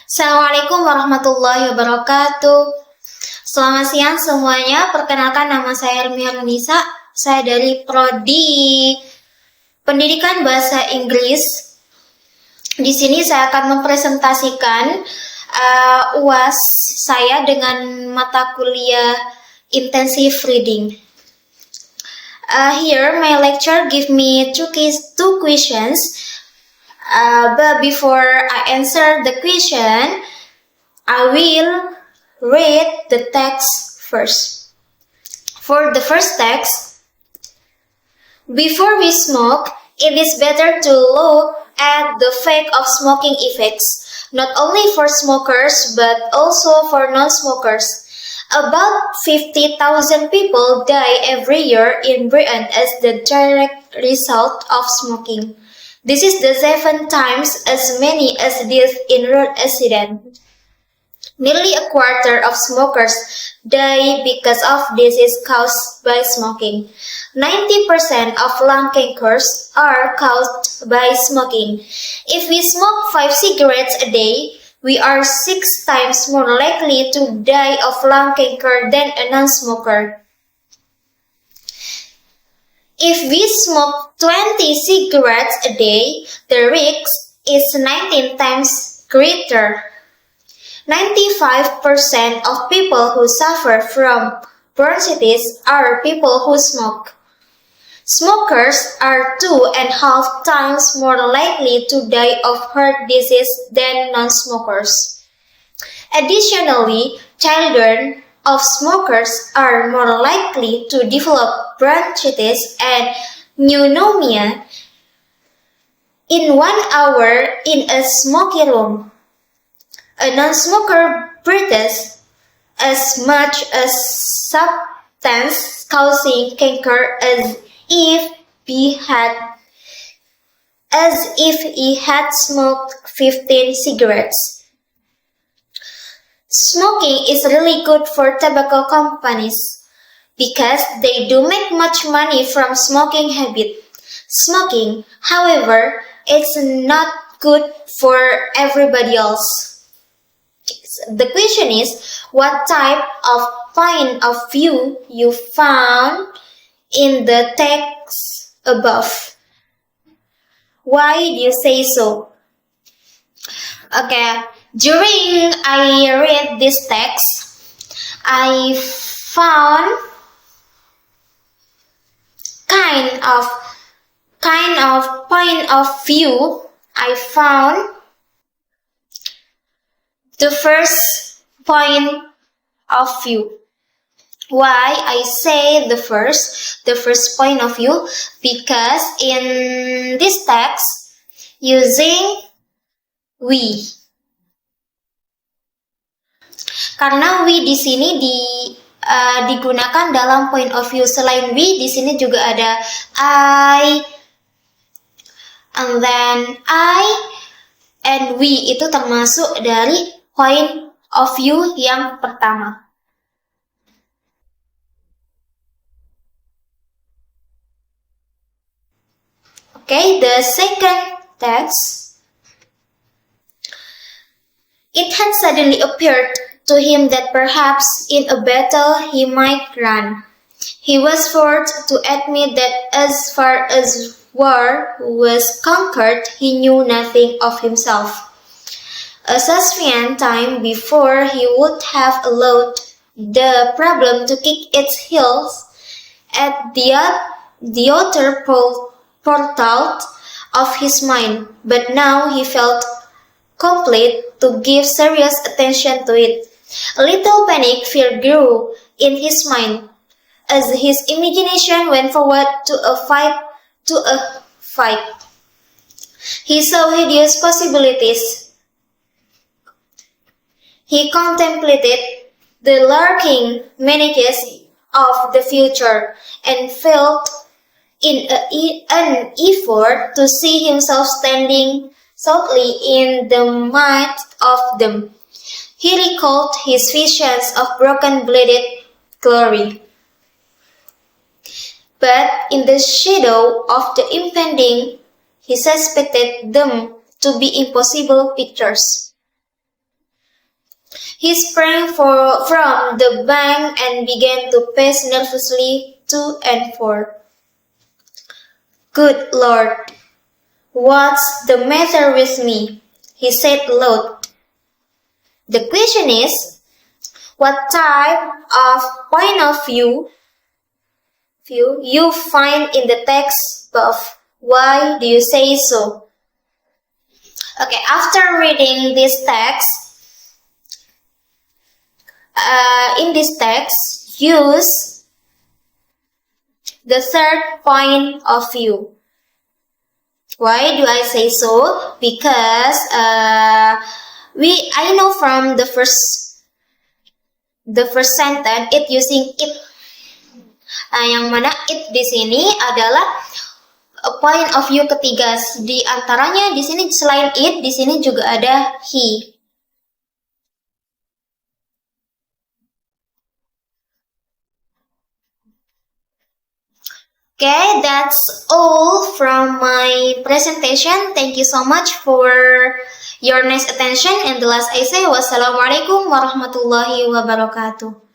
Assalamualaikum warahmatullahi wabarakatuh. Selamat siang semuanya. Perkenalkan, nama saya Ermi Harunisa. Saya dari Prodi Pendidikan Bahasa Inggris. Di sini saya akan mempresentasikan UAS saya dengan mata kuliah Intensive Reading. Here my lecture give me two questions. But before I answer the question, I will read the text first. For the first text, before we smoke, it is better to look at the fact of smoking effects, not only for smokers but also for non-smokers. About 50,000 people die every year in Britain as the direct result of smoking. This is the 7 times as many as deaths in road accidents. Nearly a quarter of smokers die because of disease caused by smoking. 90% of lung cancers are caused by smoking. If we smoke 5 cigarettes a day, we are 6 times more likely to die of lung cancer than a non-smoker. If we smoke 20 cigarettes a day, the risk is 19 times greater. 95% of people who suffer from bronchitis are people who smoke. Smokers are 2.5 times more likely to die of heart disease than non-smokers. Additionally, children of smokers are more likely to develop bronchitis and pneumonia in 1 hour in a smoky room. A non-smoker breathes as much as substance causing cancer as if he had smoked 15 cigarettes. Smoking is really good for tobacco companies because they do make much money from smoking habit. Smoking, however, is not good for everybody else. The question is, what type of point of view you found in the text above? Why do you say so? Okay. During I read this text, I found kind of point of view. I found the first point of view. Why I say the first point of view? Because in this text using we. Karena we di sini digunakan dalam point of view. Selain we, di sini juga ada I, and then I, and we itu termasuk dari point of view yang pertama. Okay, the second text. It had suddenly appeared to him that perhaps in a battle he might run. He was forced to admit that as far as war was conquered, he knew nothing of himself. A sufficient time before he would have allowed the problem to kick its heels at the outer portal of his mind, but now he felt compelled to give serious attention to it. A little panic fear grew in his mind as his imagination went forward to a fight. He saw hideous possibilities. He contemplated the lurking menaces of the future and felt in an effort to see himself standing stoutly in the midst of them. He recalled his visions of broken-bladed glory. But in the shadow of the impending, he suspected them to be impossible pictures. He sprang from the bank and began to pace nervously to and fro. "Good Lord, what's the matter with me?" he said aloud. "The question is, what type of point of view you find in the text above? Why do you say so?" Okay, after reading this text, use the third point of view. Why do I say so? Because I know from the first sentence it using it. Yang mana it di sini adalah point of view ketiga. Di antaranya di sini selain it, di sini juga ada he. Okay, that's all from my presentation. Thank you so much for your nice attention. And the last I say, wassalamualaikum warahmatullahi wabarakatuh.